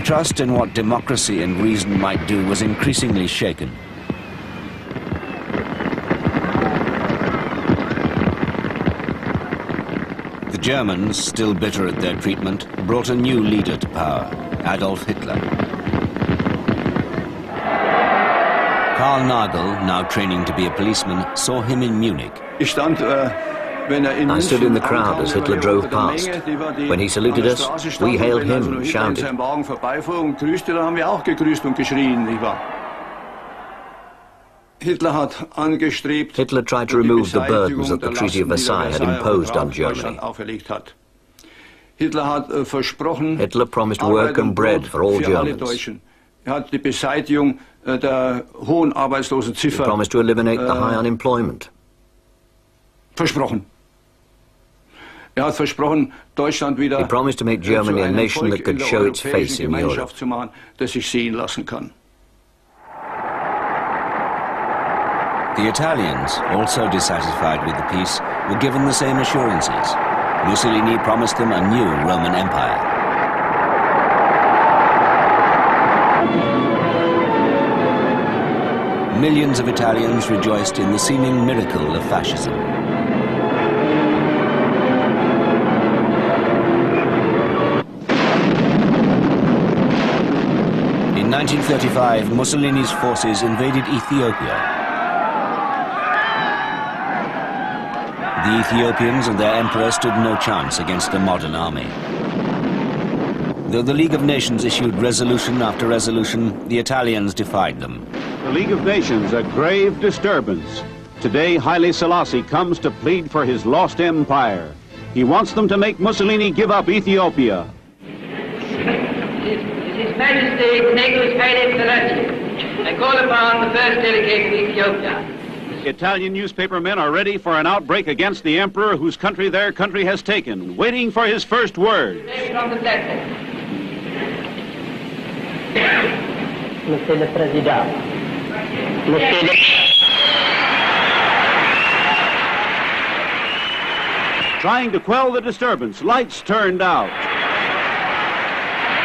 trust in what democracy and reason might do was increasingly shaken. The Germans, still bitter at their treatment, brought a new leader to power, Adolf Hitler. Karl Nagel, now training to be a policeman, saw him in Munich. I stood in the crowd as Hitler drove past. When he saluted us, we hailed him and shouted. Hitler tried to remove the burdens that the Treaty of Versailles had imposed on Germany. Hitler promised work and bread for all Germans. He promised to eliminate the high unemployment. He promised to make Germany a nation that could show its face in Europe. The Italians, also dissatisfied with the peace, were given the same assurances. Mussolini promised them a new Roman Empire. Millions of Italians rejoiced in the seeming miracle of fascism. In 1935, Mussolini's forces invaded Ethiopia. The Ethiopians and their emperor stood no chance against the modern army. Though the League of Nations issued resolution after resolution, the Italians defied them. The League of Nations, a grave disturbance. Today, Haile Selassie comes to plead for his lost empire. He wants them to make Mussolini give up Ethiopia. His Majesty Negus Haile Selassie, I call upon the first delegate of Ethiopia. Italian newspapermen are ready for an outbreak against the emperor whose country their country has taken, waiting for his first word. From the platform. Monsieur le Président, Trying to quell the disturbance, lights turned out.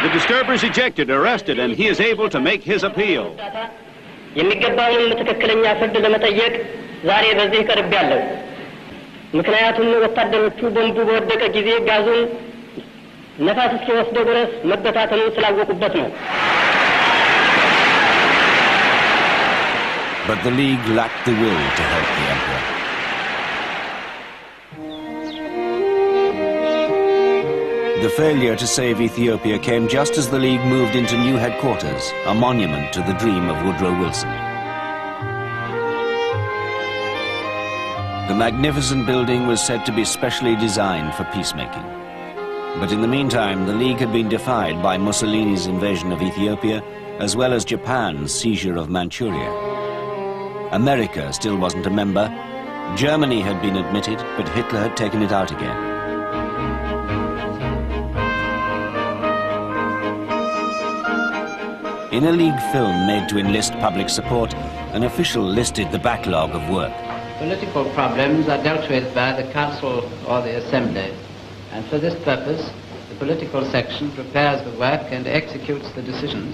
The disturbers ejected, arrested, and he is able to make his appeal. የሚገባውን ትክክለኛ ፍርድ ለመጠየቅ ዛሬ በዚህ ቀርቤያለሁ። ምክንያቱም ወታደሮቹ ቦምቡ በወደቀ ጊዜ ጋዙን ነፋስ እስኪወስደው ድረስ መበታተኑን ስላወቁበት ነው። But the League lacked the will to help the emperor. The failure to save Ethiopia came just as the League moved into new headquarters, a monument to the dream of Woodrow Wilson. The magnificent building was said to be specially designed for peacemaking. But in the meantime, the League had been defied by Mussolini's invasion of Ethiopia, as well as Japan's seizure of Manchuria. America still wasn't a member. Germany had been admitted, but Hitler had taken it out again. In a League film made to enlist public support, an official listed the backlog of work. Political problems are dealt with by the Council or the Assembly, and for this purpose, the political section prepares the work and executes the decisions.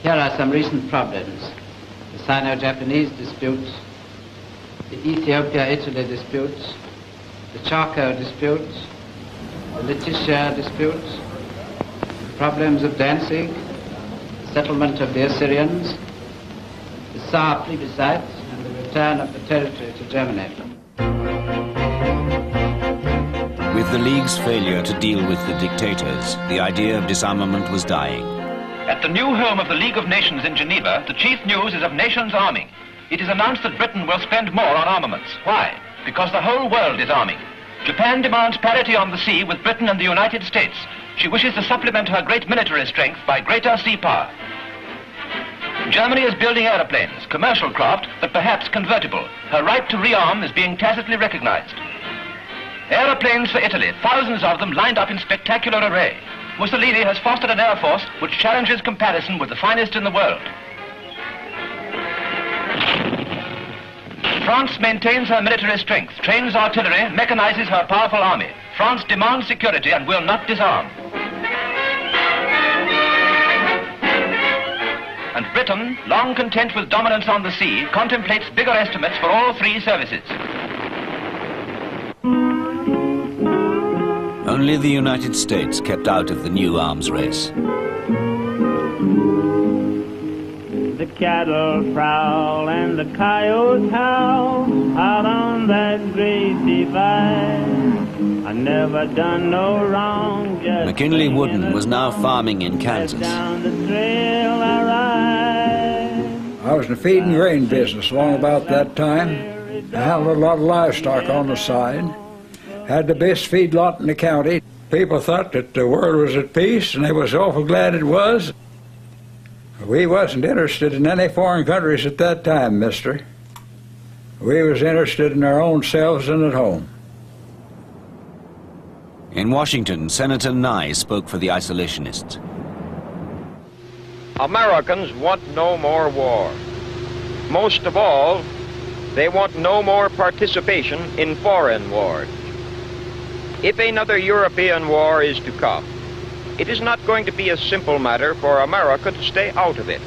Here are some recent problems. The Sino-Japanese dispute, the Ethiopia-Italy dispute, the Chaco dispute, the Letitia dispute, the problems of Danzig, the settlement of the Assyrians, the Saar plebiscite, and the return of the territory to Germany. With the League's failure to deal with the dictators, the idea of disarmament was dying. At the new home of the League of Nations in Geneva, the chief news is of nations arming. It is announced that Britain will spend more on armaments. Why? Because the whole world is arming. Japan demands parity on the sea with Britain and the United States. She wishes to supplement her great military strength by greater sea power. Germany is building aeroplanes, commercial craft, but perhaps convertible. Her right to rearm is being tacitly recognized. Aeroplanes for Italy, thousands of them lined up in spectacular array. Mussolini has fostered an air force which challenges comparison with the finest in the world. France maintains her military strength, trains artillery, mechanizes her powerful army. France demands security and will not disarm. and Britain, long content with dominance on the sea, contemplates bigger estimates for all three services. Only the United States kept out of the new arms race. The cattle prowl and the coyotes howl out on that great divide. I never done no wrong. McKinley Wooden was now farming in Kansas. Down the trail I ride. I was in the feed and grain business long about that time. I had a lot of livestock on the side. Had the best feedlot in the county. People thought that the world was at peace, and they was awful glad it was. We wasn't interested in any foreign countries at that time, mister. We was interested in our own selves and at home. In Washington, Senator Nye spoke for the isolationists. Americans want no more war. Most of all, they want no more participation in foreign wars. If another European war is to come, it is not going to be a simple matter for America to stay out of it.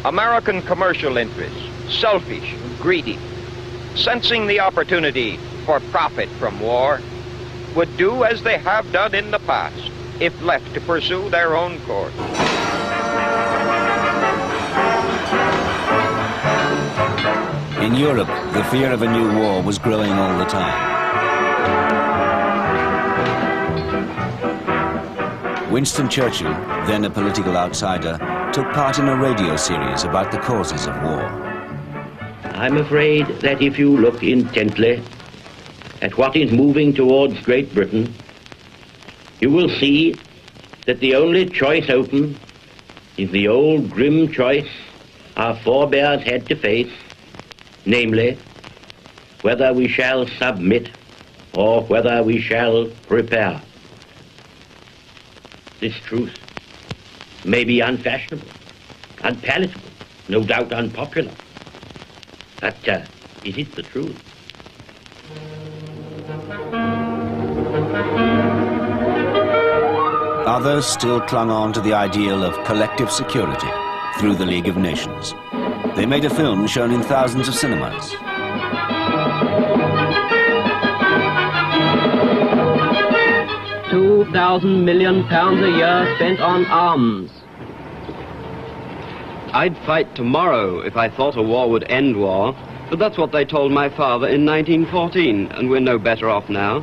American commercial interests, selfish, greedy, sensing the opportunity for profit from war, would do as they have done in the past, if left to pursue their own course. In Europe, the fear of a new war was growing all the time. Winston Churchill, then a political outsider, took part in a radio series about the causes of war. I'm afraid that if you look intently at what is moving towards Great Britain, you will see that the only choice open is the old grim choice our forebears had to face, namely, whether we shall submit or whether we shall prepare. This truth may be unfashionable, unpalatable, no doubt unpopular, but it is the truth. Others still clung on to the ideal of collective security through the League of Nations. They made a film shown in thousands of cinemas. £2,000 million a year spent on arms. I'd fight tomorrow if I thought a war would end war, but that's what they told my father in 1914, and we're no better off now.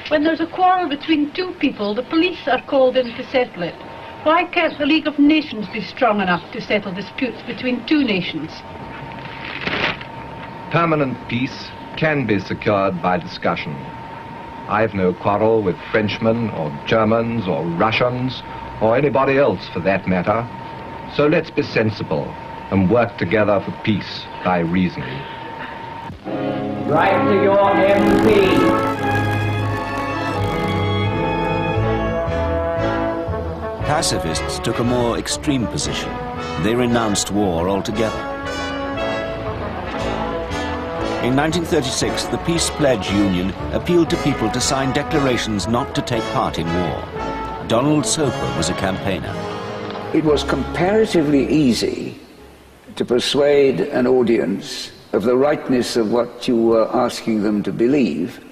When there's a quarrel between two people, the police are called in to settle it. Why can't the League of Nations be strong enough to settle disputes between two nations? Permanent peace can be secured by discussion. I've no quarrel with Frenchmen or Germans or Russians or anybody else for that matter. So let's be sensible and work together for peace by reason. Write to your MP. Pacifists took a more extreme position. They renounced war altogether. In 1936, the Peace Pledge Union appealed to people to sign declarations not to take part in war. Donald Soper was a campaigner. It was comparatively easy to persuade an audience of the rightness of what you were asking them to believe,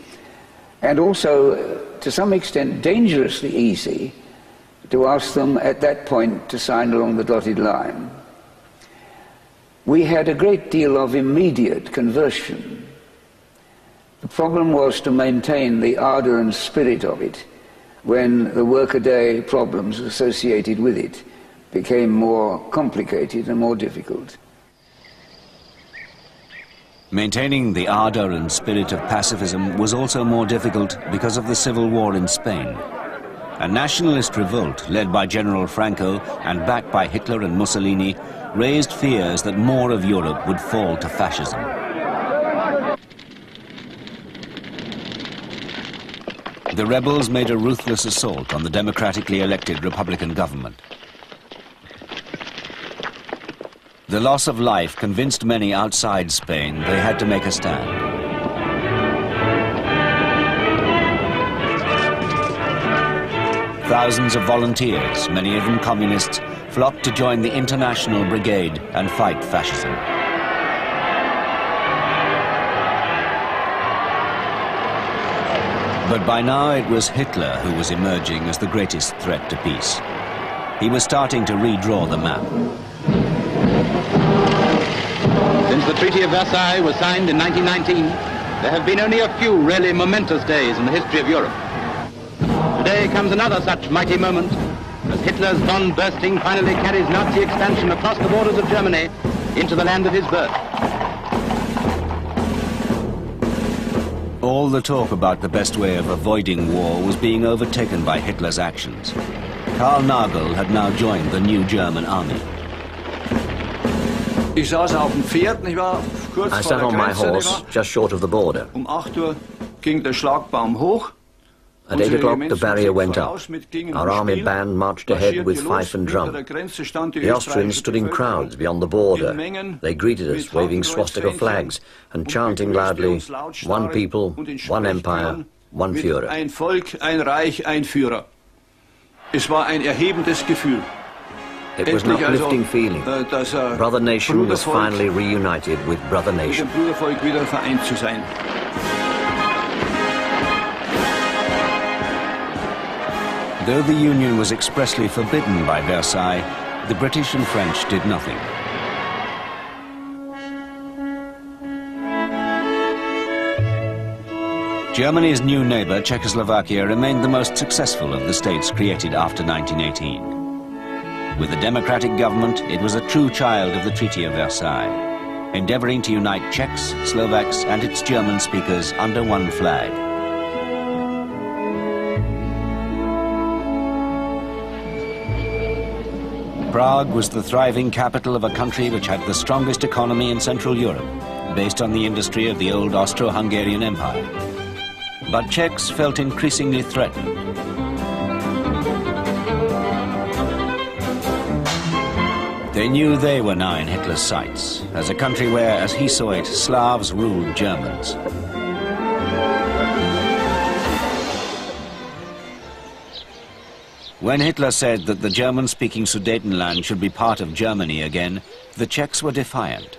and also, to some extent, dangerously easy to ask them at that point to sign along the dotted line. We had a great deal of immediate conversion. The problem was to maintain the ardor and spirit of it when the workaday problems associated with it became more complicated and more difficult. Maintaining the ardor and spirit of pacifism was also more difficult because of the civil war in Spain. A nationalist revolt led by General Franco and backed by Hitler and Mussolini raised fears that more of Europe would fall to fascism. The rebels made a ruthless assault on the democratically elected Republican government. The loss of life convinced many outside Spain they had to make a stand. Thousands of volunteers, many of them communists, flocked to join the International Brigade and fight fascism. But by now it was Hitler who was emerging as the greatest threat to peace. He was starting to redraw the map. Since the Treaty of Versailles was signed in 1919, there have been only a few really momentous days in the history of Europe. Today comes another such mighty moment, as Hitler's bomb bursting finally carries Nazi expansion across the borders of Germany into the land of his birth. All the talk about the best way of avoiding war was being overtaken by Hitler's actions. Karl Nagel had now joined the new German army. I sat on my horse just short of the border. At 8 o'clock the barrier went up. Our army band marched ahead with fife and drum. The Austrians stood in crowds beyond the border. They greeted us waving swastika flags and chanting loudly, "One people, one empire, one Führer." Ein Volk, ein Reich, ein Führer. Es war ein erhebendes Gefühl. It was an uplifting feeling. Brother Nation was finally reunited with Brother Nation. Brudervolk wieder vereint zu sein. Though the union was expressly forbidden by Versailles, the British and French did nothing. Germany's new neighbor, Czechoslovakia, remained the most successful of the states created after 1918. With a democratic government, it was a true child of the Treaty of Versailles, endeavoring to unite Czechs, Slovaks, and its German speakers under one flag. Prague was the thriving capital of a country which had the strongest economy in Central Europe, based on the industry of the old Austro-Hungarian Empire. But Czechs felt increasingly threatened. They knew they were now in Hitler's sights, as a country where, as he saw it, Slavs ruled Germans. When Hitler said that the German-speaking Sudetenland should be part of Germany again, the Czechs were defiant.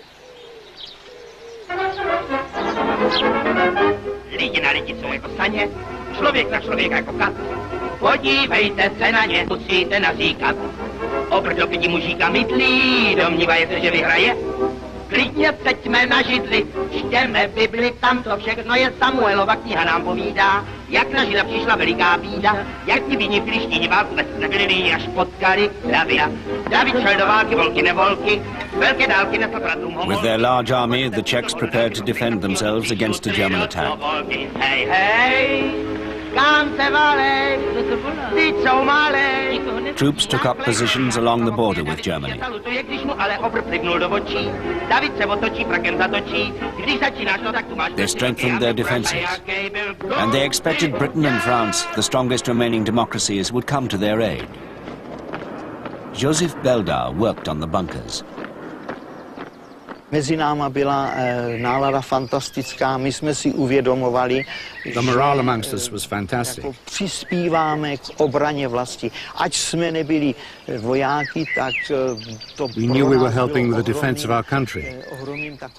Lidi na lidi jsou jako saně, člověk na člověka jako kat. Podívejte se na ně, musíte nazíkat. Oprdel pěti mužíka mydlí, domnívají se, že vyhraje. Klidně seďme na židli, čtěme Bibli, tam to všechno je Samuelova kniha nám povídá. Jak na Žida přišla veliká bída, jak ti bídní filištíni válku ve Severní až potkali Davida. David šel do války, volky nevolky, velké dálky nesl bratům homolky. With their large army, the Czechs prepared to defend themselves against a German attack. Hej, hej, kam se válej, ty jsou malej. Troops took up positions along the border with Germany. They strengthened their defences, and they expected Britain and France, the strongest remaining democracies, would come to their aid. Joseph Beldar worked on the bunkers. Mezi náma byla nálada fantastická, my jsme si uvědomovali, the morale amongst us was fantastic. Přispíváme k obraně vlasti. Ať jsme nebyli vojáky, tak to we knew we were helping with the defense of our country.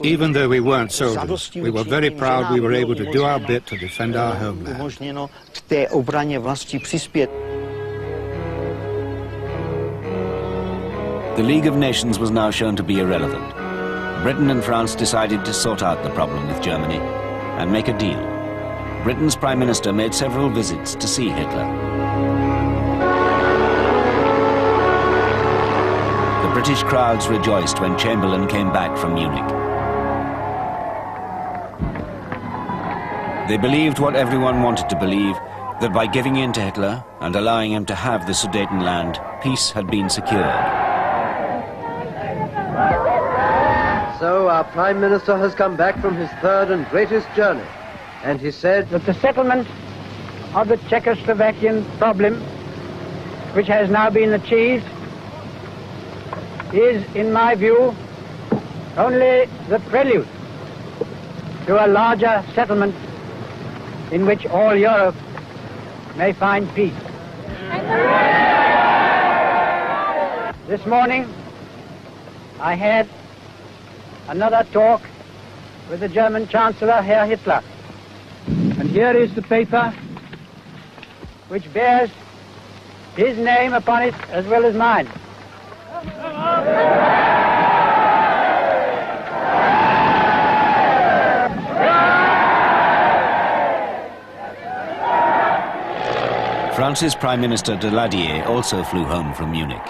Even though we weren't soldiers, we were very proud we were able to do our bit to defend our homeland. Umožněno k té obraně vlasti přispět. The League of Nations was now shown to be irrelevant. Britain and France decided to sort out the problem with Germany and make a deal. Britain's Prime Minister made several visits to see Hitler. The British crowds rejoiced when Chamberlain came back from Munich. They believed what everyone wanted to believe, that by giving in to Hitler and allowing him to have the Sudetenland, peace had been secured. So our Prime Minister has come back from his third and greatest journey, and he said that the settlement of the Czechoslovakian problem, which has now been achieved, is, in my view, only the prelude to a larger settlement in which all Europe may find peace. This morning, I had another talk with the German Chancellor, Herr Hitler. And here is the paper which bears his name upon it as well as mine. France's Prime Minister Daladier also flew home from Munich.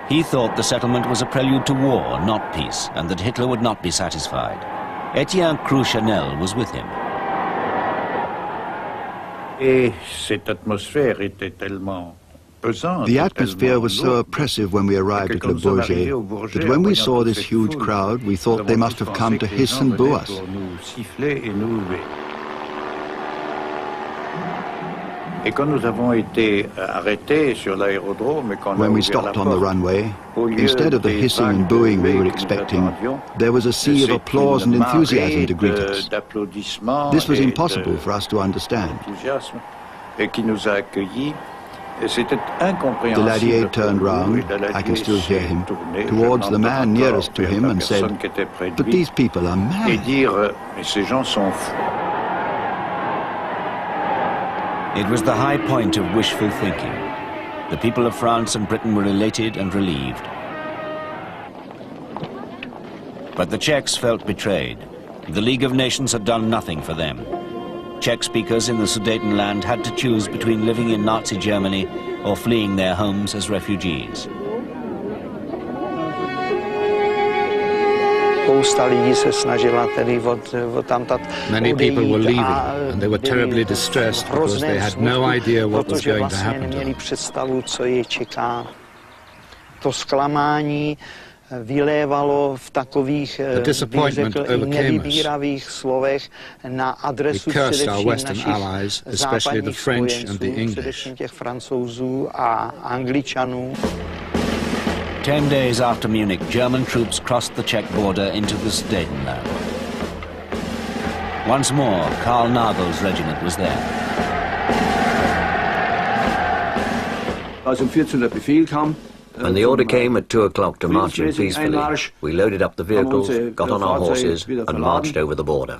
He thought the settlement was a prelude to war, not peace, and that Hitler would not be satisfied. Etienne Crouchanel was with him. The atmosphere was so oppressive when we arrived at Le Bourget that when we saw this huge crowd, we thought they must have come to hiss and boo us. When we stopped on the runway, instead of the hissing and booing we were expecting, there was a sea of applause and enthusiasm to greet us. This was impossible for us to understand. Daladier turned round, I can still hear him, towards the man nearest to him and said, "But these people are mad." It was the high point of wishful thinking. The people of France and Britain were elated and relieved. But the Czechs felt betrayed. The League of Nations had done nothing for them. Czech speakers in the Sudetenland had to choose between living in Nazi Germany or fleeing their homes as refugees. Many people were leaving, and they were terribly distressed because they had no idea what was going to happen to them. The disappointment overcame us. We cursed our Western allies, especially the French and the English. 10 days after Munich, German troops crossed the Czech border into the Sudetenland. Once more, Karl Nagel's regiment was there. When the order came at 2 o'clock to march in peacefully, we loaded up the vehicles, got on our horses, and marched over the border.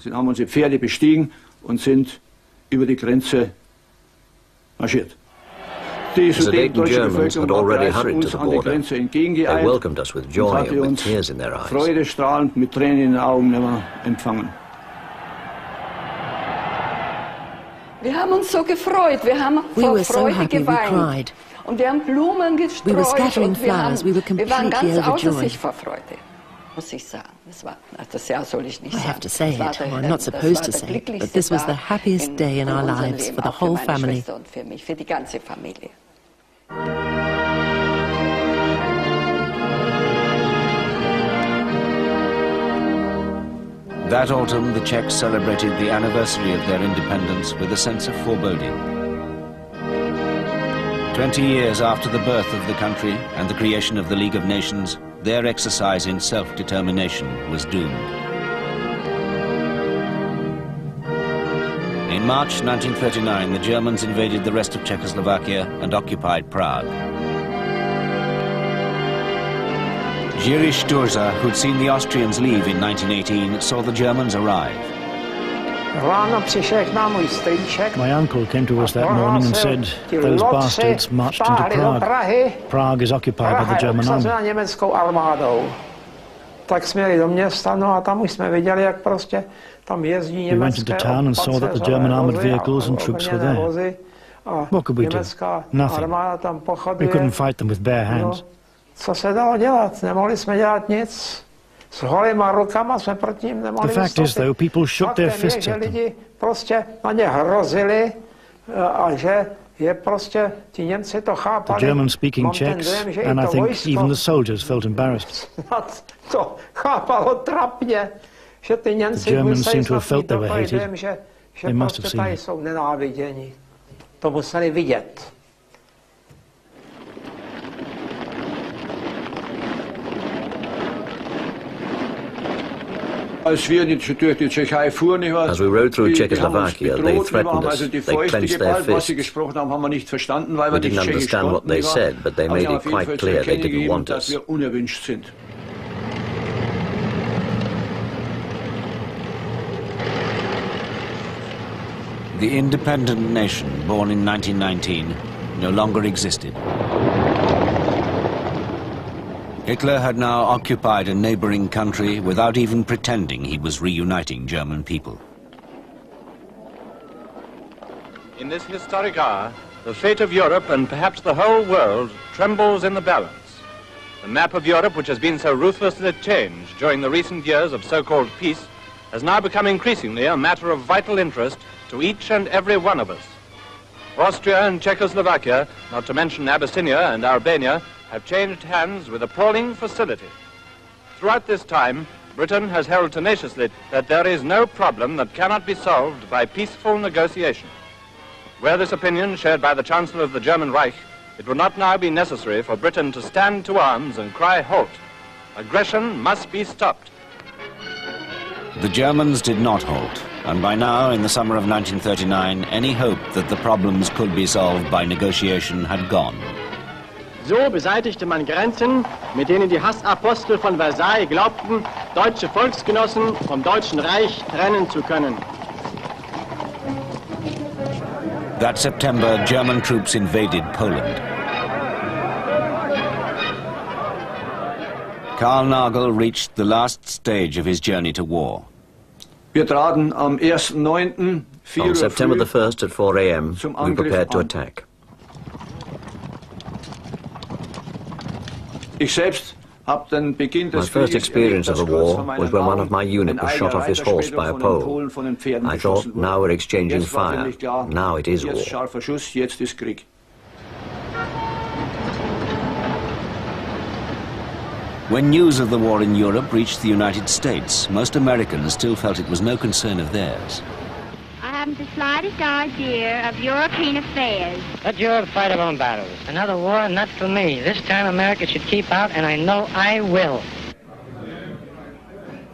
The Sudeten Germans had already hurried to the border. They welcomed us with joy and with tears in their eyes. We were so happy we cried. We were scattering flowers, we were completely overjoyed. I have to say it, or I'm not supposed to say it, but this was the happiest day in our lives for the whole family. That autumn, the Czechs celebrated the anniversary of their independence with a sense of foreboding. 20 years after the birth of the country and the creation of the League of Nations, their exercise in self-determination was doomed. In March 1939, the Germans invaded the rest of Czechoslovakia and occupied Prague. Jiří Sturza, who'd seen the Austrians leave in 1918, saw the Germans arrive. My uncle came to us that morning and said, "Those bastards marched into Prague. Prague is occupied by the German army." We went into town and saw that the German armoured vehicles and troops were there. What could we do? Nothing. We couldn't fight them with bare hands. The fact is, though, people shook their fists at them. The German-speaking Czechs, and I think even the soldiers, felt embarrassed. The Germans seemed to have felt they were hated. They must have seen it. As we rode through Czechoslovakia, they threatened us. They clenched their fists. We didn't understand what they said, but they made it quite clear they didn't want us. The independent nation, born in 1919, no longer existed. Hitler had now occupied a neighboring country without even pretending he was reuniting German people. In this historic hour, the fate of Europe and perhaps the whole world trembles in the balance. The map of Europe, which has been so ruthlessly changed during the recent years of so-called peace, has now become increasingly a matter of vital interest to each and every one of us. Austria and Czechoslovakia, not to mention Abyssinia and Albania, have changed hands with appalling facility. Throughout this time, Britain has held tenaciously that there is no problem that cannot be solved by peaceful negotiation. Were this opinion shared by the Chancellor of the German Reich, it would not now be necessary for Britain to stand to arms and cry halt. Aggression must be stopped. The Germans did not halt, and by now, in the summer of 1939, any hope that the problems could be solved by negotiation had gone. So beseitigte man Grenzen, mit denen die Hassapostel von Versailles glaubten, deutsche Volksgenossen vom Deutschen Reich trennen zu können. That September, German troops invaded Poland. Karl Nagel reached the last stage of his journey to war. On September the 1st at 4 a.m., we prepared to attack. My first experience of the war was when one of my unit was shot off his horse by a pole. I thought, now we're exchanging fire. Now it is war. When news of the war in Europe reached the United States, most Americans still felt it was no concern of theirs. I haven't the slightest idea of European affairs. Let Europe fight her own battles. Another war, not for me. This time America should keep out, and I know I will.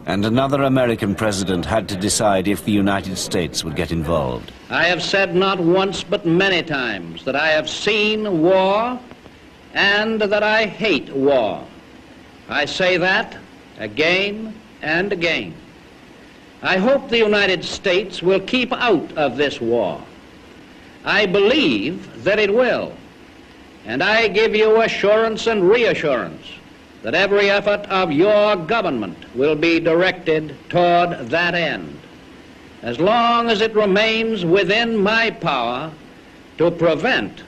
And another American president had to decide if the United States would get involved. I have said not once but many times that I have seen war and that I hate war. I say that again and again. I hope the United States will keep out of this war. I believe that it will. And I give you assurance and reassurance that every effort of your government will be directed toward that end, as long as it remains within my power to prevent,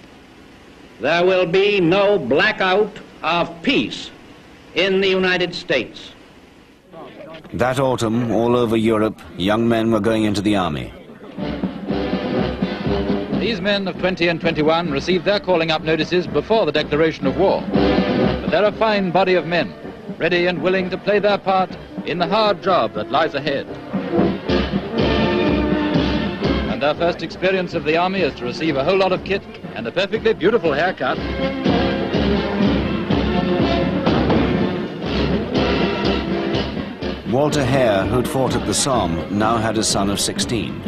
there will be no blackout of peace in the United States. That autumn, all over Europe, young men were going into the army. These men of 20 and 21 received their calling up notices before the declaration of war. But they're a fine body of men, ready and willing to play their part in the hard job that lies ahead. And their first experience of the army is to receive a whole lot of kit and a perfectly beautiful haircut. Walter Hare, who'd fought at the Somme, now had a son of 16.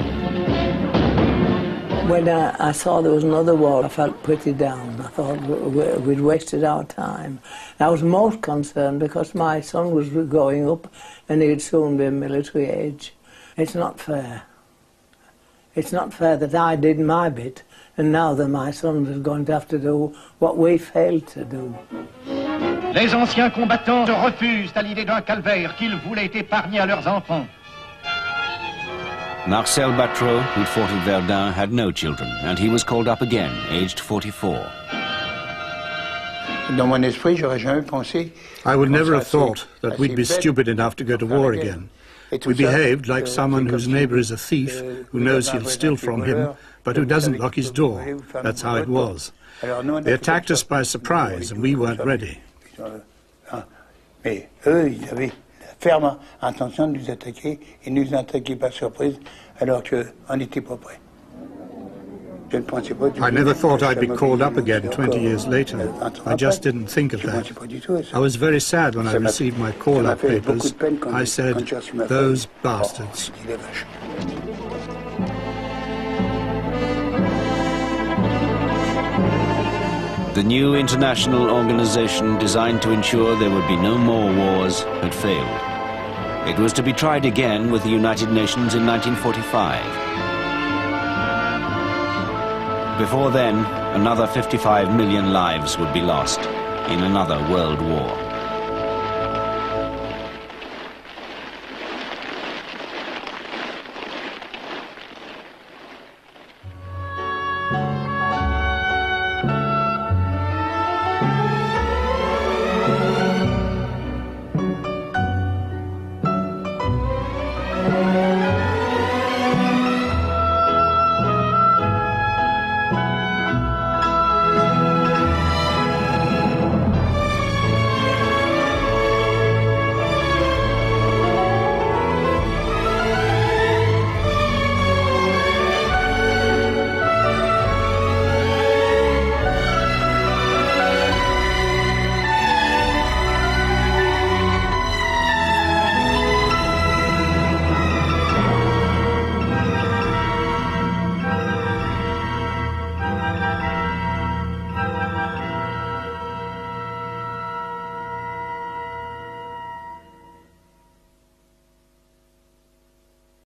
When I saw there was another war, I felt pretty down. I thought we'd wasted our time. I was most concerned because my son was growing up and he'd soon be military age. It's not fair. It's not fair that I did my bit and now that my son is going to have to do what we failed to do. Les anciens combattants se refusent à l'idée d'un calvaire qu'ils voulaient épargner à leurs enfants. Marcel Batreau, who'd fought at Verdun, had no children, and he was called up again, aged 44. I would never have thought that we'd be stupid enough to go to war again. We behaved like someone whose neighbor is a thief, who knows he'll steal from him, but who doesn't lock his door. That's how it was. They attacked us by surprise, and we weren't ready. Mais eux, ils avaient la ferme intention de nous attaquer et nous attaquer par surprise alors qu'on n'était pas prêts. I never thought I'd be called up again 20 years later. I just didn't think of that. I was very sad when I received my call-up papers. I said, those bastards. The new international organization designed to ensure there would be no more wars had failed. It was to be tried again with the United Nations in 1945. Before then, another 55 million lives would be lost in another world war.